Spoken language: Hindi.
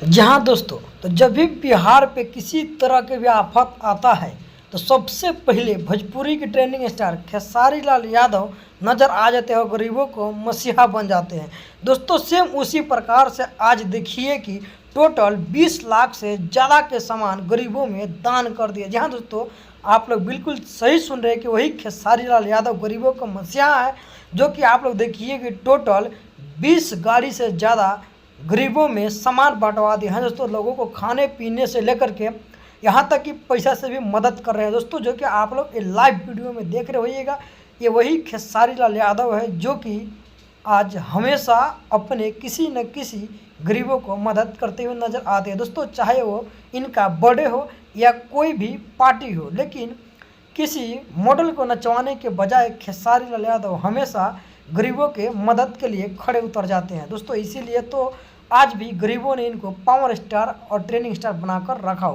जहाँ दोस्तों, तो जब भी बिहार पे किसी तरह के भी आफत आता है तो सबसे पहले भोजपुरी के ट्रेंडिंग स्टार खेसारी लाल यादव नज़र आ जाते हैं और गरीबों को मसीहा बन जाते हैं। दोस्तों सेम उसी प्रकार से आज देखिए कि टोटल 20 लाख से ज़्यादा के सामान गरीबों में दान कर दिए। जहाँ दोस्तों आप लोग बिल्कुल सही सुन रहे हैं कि वही खेसारी लाल यादव गरीबों का मसीहा है, जो कि आप लोग देखिए कि टोटल 20 गाड़ी से ज़्यादा गरीबों में सामान बंटवा दिए हैं। दोस्तों लोगों को खाने पीने से लेकर के यहाँ तक कि पैसा से भी मदद कर रहे हैं। दोस्तों जो कि आप लोग ये लाइव वीडियो में देख रहे होइएगा, ये वही खेसारी लाल यादव है जो कि आज हमेशा अपने किसी न किसी गरीबों को मदद करते हुए नज़र आते हैं। दोस्तों चाहे वो इनका बर्थडे हो या कोई भी पार्टी हो, लेकिन किसी मॉडल को नचवाने के बजाय खेसारी लाल यादव हमेशा गरीबों के मदद के लिए खड़े उतर जाते हैं। दोस्तों इसीलिए तो आज भी गरीबों ने इनको पावर स्टार और ट्रेंडिंग स्टार बनाकर रखा हो।